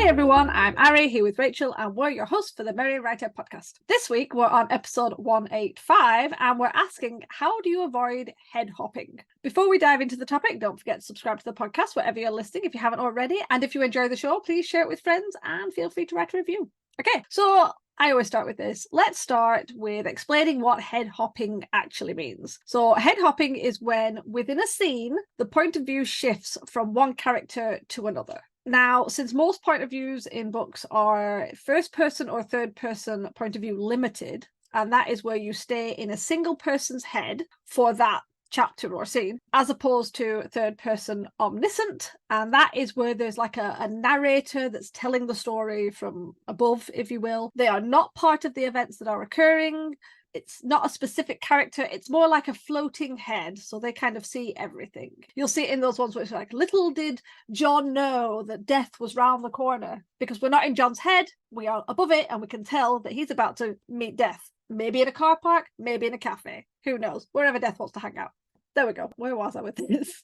Hey everyone, I'm Ari here with Rachel and we're your hosts for the Merry Writer podcast. This week we're on episode 185 and we're asking, how do you avoid head hopping? Before we dive into the topic, don't forget to subscribe to the podcast wherever you're listening if you haven't already. And if you enjoy the show, please share it with friends and feel free to write a review. Okay, so I always start with this. Let's start with explaining what head hopping actually means. So head hopping is when within a scene, the point of view shifts from one character to another. Now, since most point of views in books are first person or third person point of view limited, and that is where you stay in a single person's head for that chapter or scene, as opposed to third person omniscient, and that is where there's like a narrator that's telling the story from above, if you will. They are not part of the events that are occurring. It's not a specific character, it's more like a floating head, so they kind of see everything. You'll see it in those ones where it's like, little did John know that death was round the corner, because we're not in John's head, we are above it, and we can tell that he's about to meet death. Maybe in a car park, maybe in a cafe, who knows, wherever death wants to hang out. There we go. Where was I with this?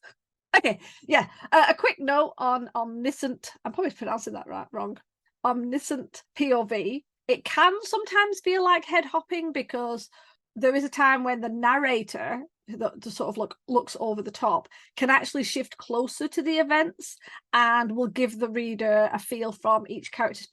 Okay, yeah, a quick note on omniscient, I'm probably pronouncing that wrong, omniscient POV. It can sometimes feel like head hopping because there is a time when the narrator, that sort of looks over the top, can actually shift closer to the events and will give the reader a feel from each character's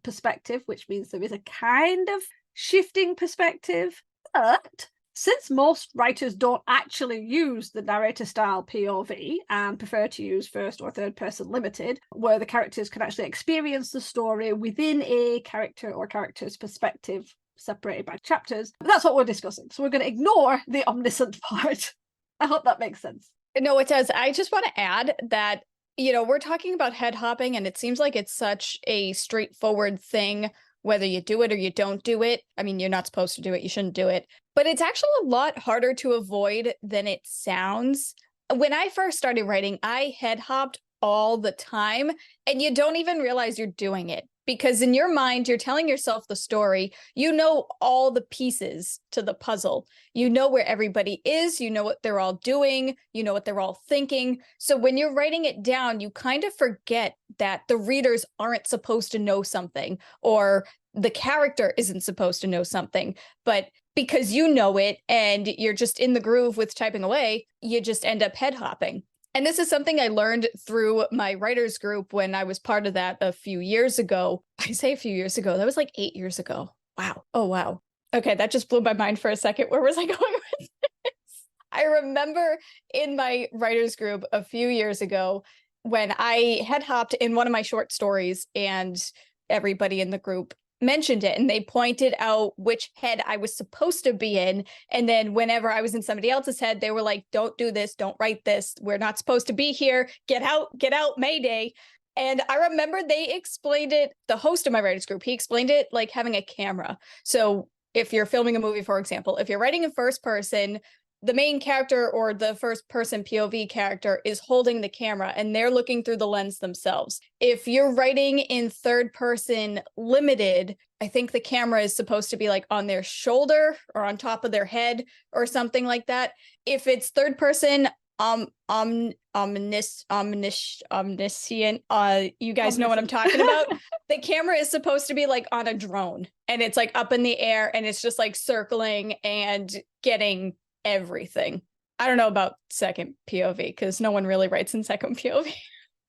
perspective, which means there is a kind of shifting perspective. But since most writers don't actually use the narrator style POV and prefer to use first or third person limited, where the characters can actually experience the story within a character or character's perspective, separated by chapters, that's what we're discussing. So we're going to ignore the omniscient part. I hope that makes sense. No, it does. I just want to add that, we're talking about head hopping, and it seems like it's such a straightforward thing, whether you do it or you don't do it. I mean, you're not supposed to do it. You shouldn't do it. But it's actually a lot harder to avoid than it sounds. When I first started writing, I head hopped all the time, and you don't even realize you're doing it. Because in your mind, you're telling yourself the story. You know all the pieces to the puzzle. You know where everybody is. You know what they're all doing. You know what they're all thinking. So when you're writing it down, you kind of forget that the readers aren't supposed to know something, or the character isn't supposed to know something. But because you know it and you're just in the groove with typing away, you just end up head hopping. And this is something I learned through my writers group when I was part of that a few years ago. I say a few years ago, that was like 8 years ago. Wow. Oh, wow. Okay, that just blew my mind for a second. Where was I going with this? I remember in my writers group a few years ago when I head hopped in one of my short stories, and everybody in the group mentioned it, and they pointed out which head I was supposed to be in. And then whenever I was in somebody else's head, they were like, don't do this, don't write this, we're not supposed to be here, get out, Mayday. And I remember they explained it, the host of my writers group, he explained it like having a camera. So if you're filming a movie, for example, if you're writing in first person, the main character or the first person POV character is holding the camera and they're looking through the lens themselves. If you're writing in third person limited, I think the camera is supposed to be like on their shoulder or on top of their head or something like that. If it's third person, omniscient, you guys know what I'm talking about. The camera is supposed to be like on a drone, and it's like up in the air, and it's just like circling and getting everything. I don't know about second POV because no one really writes in second POV,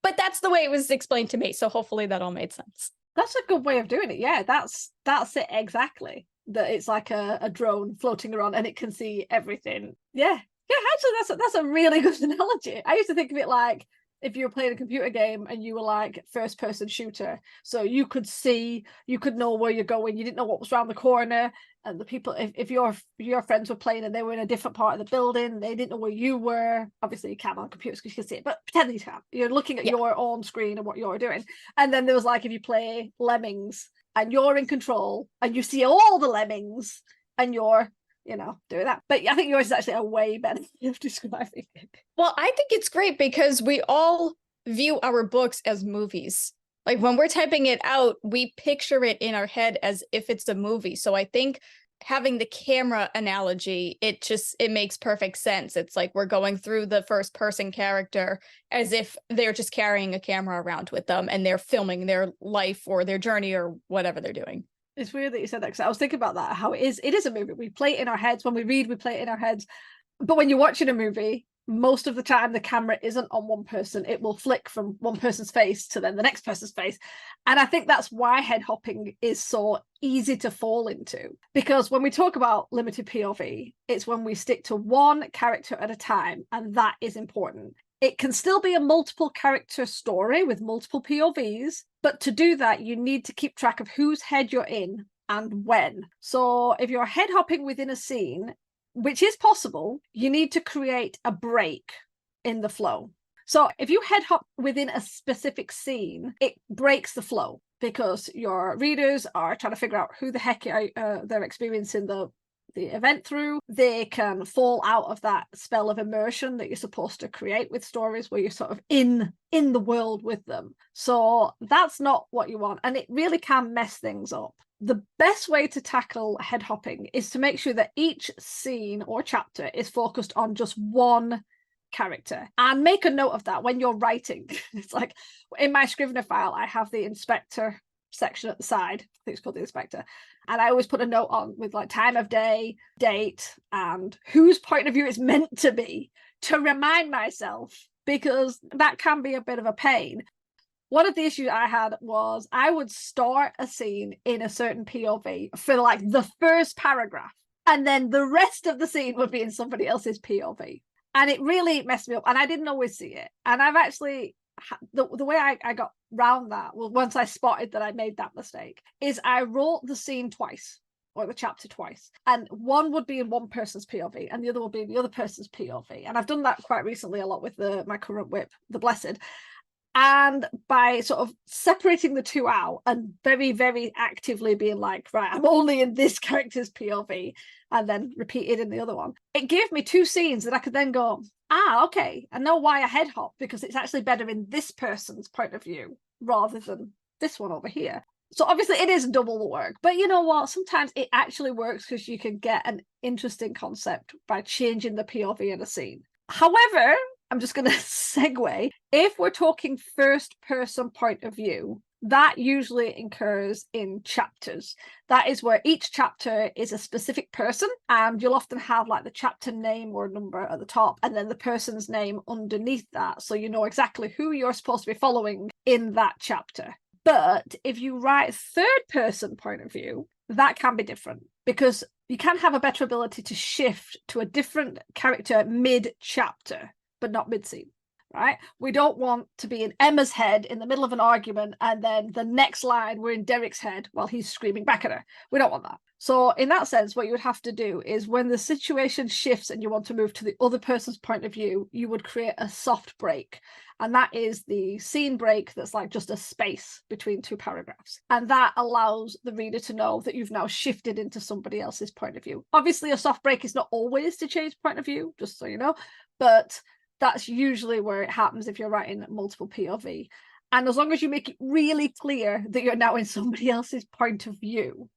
but that's the way it was explained to me. So hopefully that all made sense. That's a good way of doing it. Yeah, that's it exactly. That it's like a drone floating around and it can see everything. Yeah, actually that's a really good analogy. I used to think of it like if you were playing a computer game and you were like first person shooter, so you could see, you could know where you're going, you didn't know what was around the corner, and the people, if your friends were playing and they were in a different part of the building, they didn't know where you were. Obviously you can't on computers because you can see it, but pretend you can. You're looking at your own screen and what you're doing. And then there was like if you play Lemmings and you're in control and you see all the lemmings and you're doing that. But I think yours is actually a way better way of describing it. Well, I think it's great because we all view our books as movies. Like when we're typing it out, we picture it in our head as if it's a movie. So I think having the camera analogy, it makes perfect sense. It's like we're going through the first person character as if they're just carrying a camera around with them and they're filming their life or their journey or whatever they're doing. It's weird that you said that, because I was thinking about that, how it is a movie. We play it in our heads. When we read, we play it in our heads. But when you're watching a movie, most of the time the camera isn't on one person. It will flick from one person's face to then the next person's face. And I think that's why head hopping is so easy to fall into. Because when we talk about limited POV, it's when we stick to one character at a time, and that is important. It can still be a multiple character story with multiple POVs, but to do that, you need to keep track of whose head you're in and when. So if you're head hopping within a scene, which is possible, you need to create a break in the flow. So if you head hop within a specific scene, it breaks the flow, because your readers are trying to figure out who the heck they're experiencing the event through. They can fall out of that spell of immersion that you're supposed to create with stories, where you're sort of in the world with them. So that's not what you want, and it really can mess things up. The best way to tackle head hopping is to make sure that each scene or chapter is focused on just one character, and make a note of that when you're writing. It's like in my Scrivener file, I have the inspector section at the side. I think it's called the inspector, and I always put a note on with like time of day, date, and whose point of view it's meant to be, to remind myself, because that can be a bit of a pain. One of the issues I had was I would start a scene in a certain POV for like the first paragraph, and then the rest of the scene would be in somebody else's POV, and it really messed me up, and I didn't always see it. And I've actually the way I got round that, well, once I spotted that I made that mistake, is I wrote the scene twice, or the chapter twice, and one would be in one person's POV and the other would be in the other person's POV. And I've done that quite recently a lot with my current whip, the Blessed. And by sort of separating the two out and very, very actively being like, right, I'm only in this character's POV, and then repeat it in the other one, it gave me two scenes that I could then go, okay, I know why I head hop, because it's actually better in this person's point of view rather than this one over here. So obviously it is double the work, but you know what? Sometimes it actually works, because you can get an interesting concept by changing the POV in a scene. However, I'm just going to segue. If we're talking first person point of view, that usually occurs in chapters. That is where each chapter is a specific person, and you'll often have like the chapter name or number at the top, and then the person's name underneath that, so you know exactly who you're supposed to be following in that chapter. But if you write third person point of view, that can be different, because you can have a better ability to shift to a different character mid-chapter, but not mid-scene, right? We don't want to be in Emma's head in the middle of an argument, and then the next line we're in Derek's head while he's screaming back at her. We don't want that. So in that sense, what you would have to do is, when the situation shifts and you want to move to the other person's point of view, you would create a soft break. And that is the scene break that's like just a space between two paragraphs. And that allows the reader to know that you've now shifted into somebody else's point of view. Obviously, a soft break is not always to change point of view, just so you know, but that's usually where it happens if you're writing multiple POV. And as long as you make it really clear that you're now in somebody else's point of view.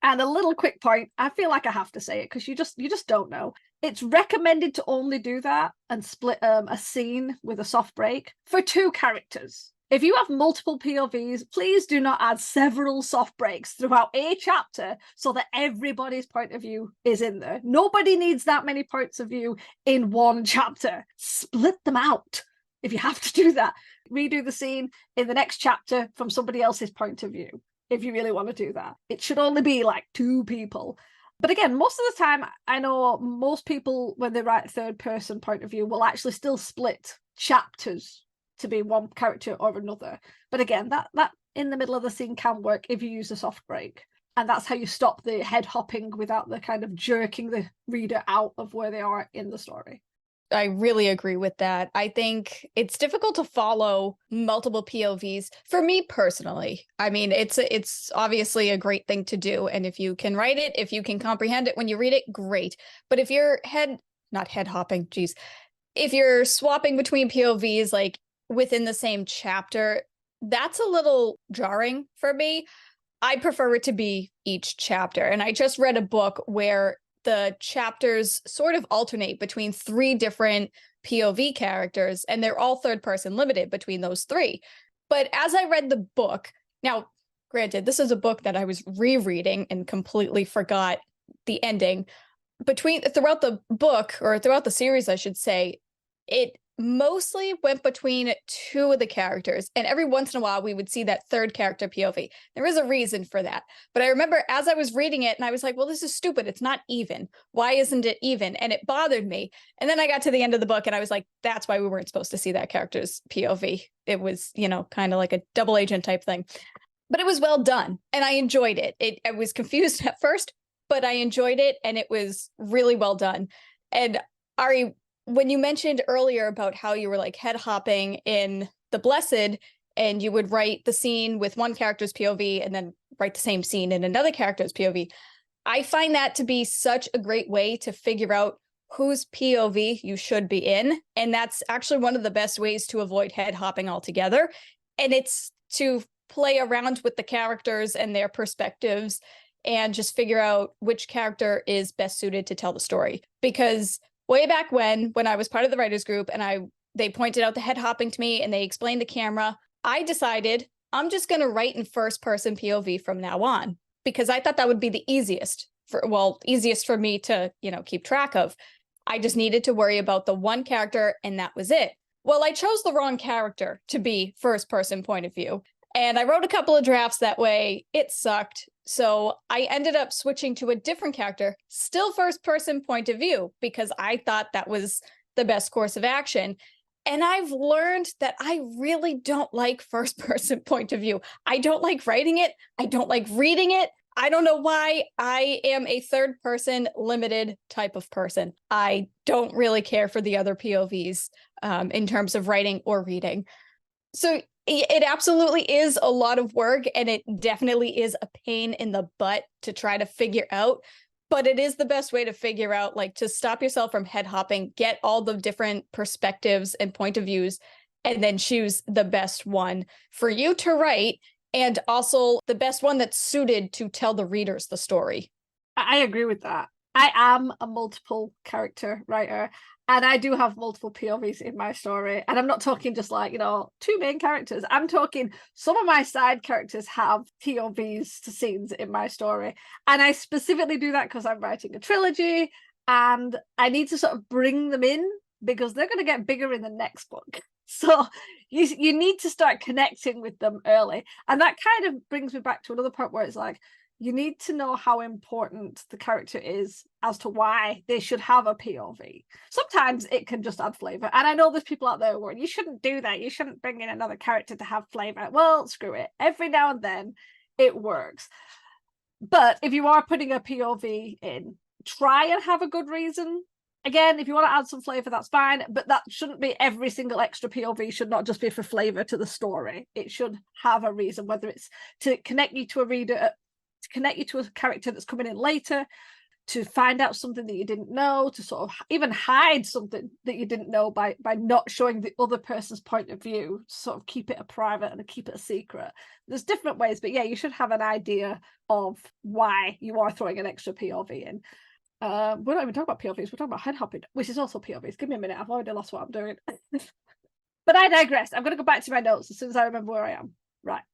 And a little quick point, I feel like I have to say it, because you just don't know. It's recommended to only do that and split a scene with a soft break for two characters. If you have multiple POVs, please do not add several soft breaks throughout a chapter so that everybody's point of view is in there. Nobody needs that many points of view in one chapter. Split them out if you have to do that. Redo the scene in the next chapter from somebody else's point of view if you really want to do that. It should only be like two people. But again, most of the time, I know most people, when they write third person point of view, will actually still split chapters to be one character or another. But again, that in the middle of the scene can work if you use a soft break. And that's how you stop the head hopping without the kind of jerking the reader out of where they are in the story. I really agree with that. I think it's difficult to follow multiple POVs for me personally. I mean, it's obviously a great thing to do. And if you can write it, if you can comprehend it when you read it, great. But if you're not head hopping, geez, if you're swapping between POVs, like within the same chapter, that's a little jarring for me. I prefer it to be each chapter. And I just read a book where the chapters sort of alternate between 3 different POV characters, and they're all third person limited between those 3. But as I read the book, now, granted, this is a book that I was rereading and completely forgot the ending. Throughout the book, or throughout the series, I should say, it mostly went between 2 of the characters, and every once in a while we would see that third character POV. There is a reason for that, but I remember as I was reading it and I was like, well, this is stupid, it's not even, why isn't it even? And it bothered me. And then I got to the end of the book and I was like, that's why we weren't supposed to see that character's POV. It was, kind of like a double agent type thing, but it was well done and I enjoyed it. I was confused at first, but I enjoyed it and it was really well done. And Ari, when you mentioned earlier about how you were like head hopping in The Blessed, and you would write the scene with one character's POV and then write the same scene in another character's POV, I find that to be such a great way to figure out whose POV you should be in. And that's actually one of the best ways to avoid head hopping altogether. And it's to play around with the characters and their perspectives and just figure out which character is best suited to tell the story. Because way back when I was part of the writers group and they pointed out the head hopping to me and they explained the camera, I decided I'm just going to write in first person POV from now on, because I thought that would be the easiest for me to, keep track of. I just needed to worry about the one character and that was it. Well, I chose the wrong character to be first person point of view. And I wrote a couple of drafts that way. It sucked. So I ended up switching to a different character, still first person point of view, because I thought that was the best course of action. And I've learned that I really don't like first person point of view. I don't like writing it. I don't like reading it. I don't know why. I am a third person limited type of person. I don't really care for the other POVs in terms of writing or reading. So it absolutely is a lot of work, and it definitely is a pain in the butt to try to figure out, but it is the best way to figure out, like, to stop yourself from head hopping, get all the different perspectives and point of views, and then choose the best one for you to write, and also the best one that's suited to tell the readers the story. I agree with that. I am a multiple character writer, and I do have multiple POVs in my story. And I'm not talking just like, 2 main characters. I'm talking some of my side characters have POVs to scenes in my story. And I specifically do that because I'm writing a trilogy and I need to sort of bring them in because they're going to get bigger in the next book. So you need to start connecting with them early. And that kind of brings me back to another point where it's like, you need to know how important the character is as to why they should have a POV. Sometimes it can just add flavor. And I know there's people out there where you shouldn't do that. You shouldn't bring in another character to have flavor. Well, screw it. Every now and then it works. But if you are putting a POV in, try and have a good reason. Again, if you want to add some flavor, that's fine. But that shouldn't be every single extra POV should not just be for flavor to the story. It should have a reason, whether it's to connect you to a reader, to connect you to a character that's coming in later, to find out something that you didn't know, to sort of even hide something that you didn't know by not showing the other person's point of view, sort of keep it a private and keep it a secret. There's different ways, but yeah, you should have an idea of why you are throwing an extra POV in. We're not even talking about POVs, we're talking about head hopping, which is also POVs. Give me a minute, I've already lost what I'm doing. But I digress. I'm going to go back to my notes as soon as I remember where I am. Right.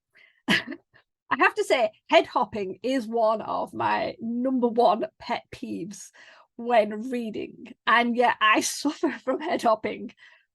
I have to say, head hopping is one of my number 1 pet peeves when reading. And yet I suffer from head hopping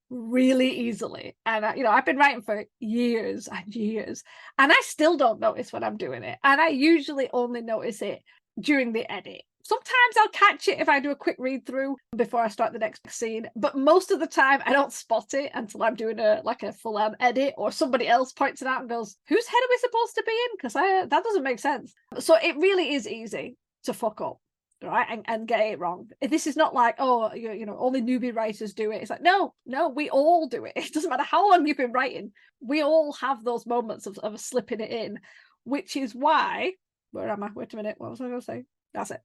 really easily. And, I've been writing for years and years, and I still don't notice when I'm doing it. And I usually only notice it during the edit. Sometimes I'll catch it if I do a quick read through before I start the next scene, but most of the time I don't spot it until I'm doing a full-on edit, or somebody else points it out and goes, whose head are we supposed to be in? Because that doesn't make sense. So it really is easy to fuck up, right? And get it wrong. This is not like, oh, only newbie writers do it. It's like, no, we all do it. It doesn't matter how long you've been writing. We all have those moments of slipping it in, which is why, where am I? Wait a minute. What was I going to say? That's it.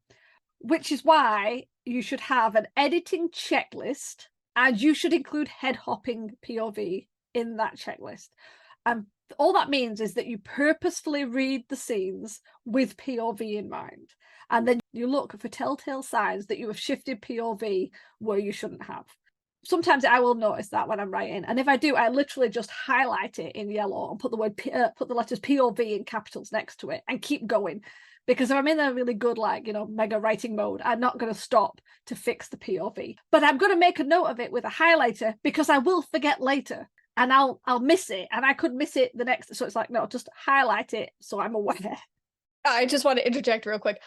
Which is why you should have an editing checklist, and you should include head hopping POV in that checklist. And All that means is that you purposefully read the scenes with POV in mind. And then you look for telltale signs that you have shifted POV where you shouldn't have. Sometimes I will notice that when I'm writing. And if I do, I literally just highlight it in yellow and put the letters POV in capitals next to it and keep going. Because if I'm in a really good, like, mega writing mode, I'm not going to stop to fix the POV. But I'm going to make a note of it with a highlighter because I will forget later. And I'll miss it, and I could miss it the next. So it's like, no, just highlight it so I'm aware. I just want to interject real quick.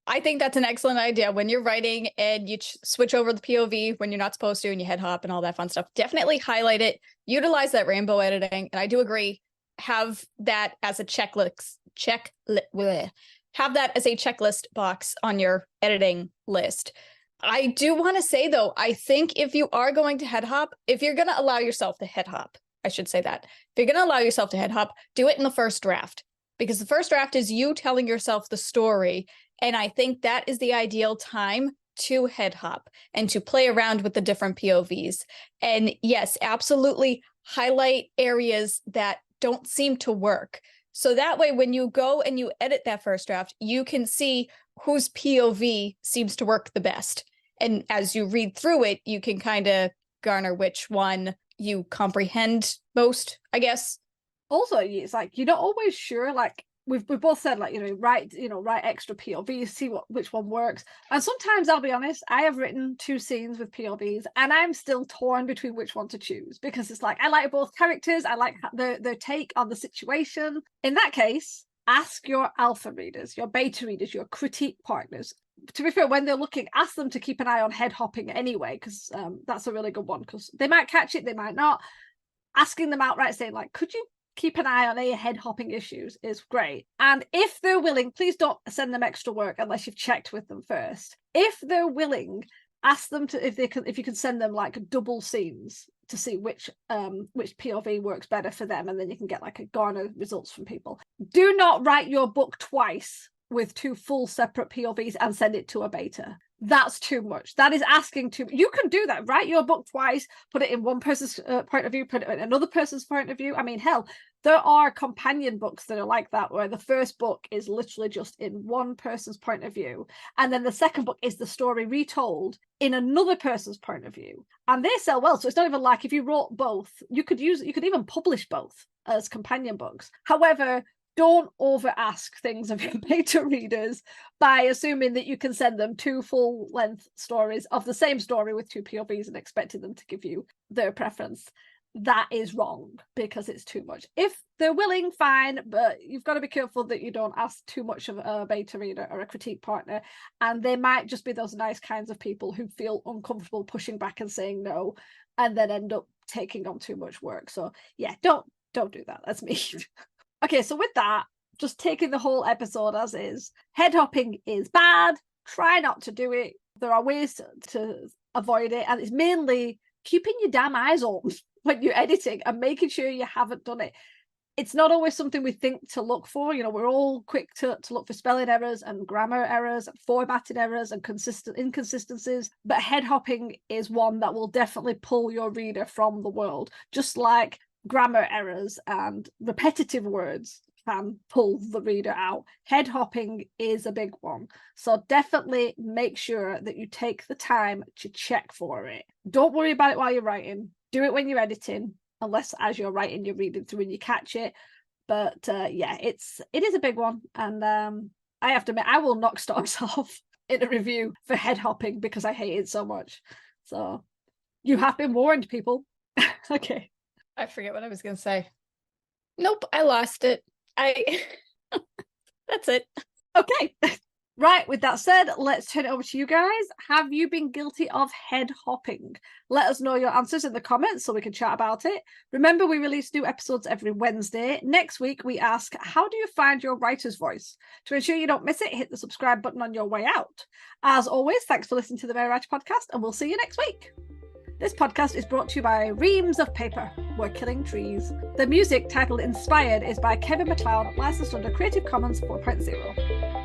I think that's an excellent idea when you're writing and you switch over the POV when you're not supposed to and you head hop and all that fun stuff. Definitely highlight it, utilize that rainbow editing. And I do agree, have that as a checklist. Have that as a checklist box on your editing list. I do want to say, though, I think if you are going to head hop, if you're going to allow yourself to head hop, I should say that. If you're going to allow yourself to head hop, do it in the first draft, because the first draft is you telling yourself the story. And I think that is the ideal time to head hop and to play around with the different POVs. And yes, absolutely highlight areas that don't seem to work. So that way, when you go and you edit that first draft, you can see whose POV seems to work the best. And as you read through it, you can kind of garner which one you comprehend most, I guess. Also, it's like you're not always sure. Like we've both said, like, write extra POVs, see which one works. And sometimes, I'll be honest, I have written 2 scenes with POVs, and I'm still torn between which one to choose, because it's like I like both characters. I like their take on the situation. In that case, ask your alpha readers, your beta readers, your critique partners. To be fair, when they're looking, ask them to keep an eye on head hopping anyway, because that's a really good one, because they might catch it, they might not. Asking them outright, saying, like, could you keep an eye on any head hopping issues, is great. And if they're willing, please don't send them extra work unless you've checked with them first. If they're willing, ask them to if you can send them like double scenes to see which POV works better for them, and then you can get like a garner results from people. Do not write your book twice with 2 full separate POVs and send it to a beta. That's too much. That is asking too much. You can do that. Write your book twice, put it in one person's point of view, put it in another person's point of view. I mean, hell, there are companion books that are like that, where the first book is literally just in one person's point of view, and then the second book is the story retold in another person's point of view, and they sell well. So it's not even like if you wrote both, you could even publish both as companion books. However, don't over ask things of your beta readers by assuming that you can send them 2 full length stories of the same story with 2 POVs and expecting them to give you their preference. That is wrong, because it's too much. If they're willing, fine, but you've got to be careful that you don't ask too much of a beta reader or a critique partner, and they might just be those nice kinds of people who feel uncomfortable pushing back and saying no, and then end up taking on too much work. So yeah, don't do that. That's me. Okay, so with that, just taking the whole episode as is, head hopping is bad. Try not to do it. There are ways to avoid it, and it's mainly keeping your damn eyes open when you're editing and making sure you haven't done it. It's not always something we think to look for. We're all quick to look for spelling errors and grammar errors and formatting errors and inconsistencies, but head hopping is one that will definitely pull your reader from the world, just like grammar errors and repetitive words can pull the reader out. Head hopping is a big one, so definitely make sure that you take the time to check for it. Don't worry about it while you're writing. Do it when you're editing, unless as you're writing you're reading through and you catch it. But yeah, it is a big one, and I have to admit, I will knock stars off in a review for head hopping because I hate it so much. So you have been warned, people. Okay. I forget what I was going to say. Nope, I lost it. That's it. Okay. Right, with that said, let's turn it over to you guys. Have you been guilty of head hopping? Let us know your answers in the comments so we can chat about it. Remember, we release new episodes every Wednesday. Next week, we ask, how do you find your writer's voice? To ensure you don't miss it, hit the subscribe button on your way out. As always, thanks for listening to the Merry Writer Podcast, and we'll see you next week. This podcast is brought to you by Reams of Paper, We're Killing Trees. The music, titled Inspired, is by Kevin MacLeod, licensed under Creative Commons 4.0.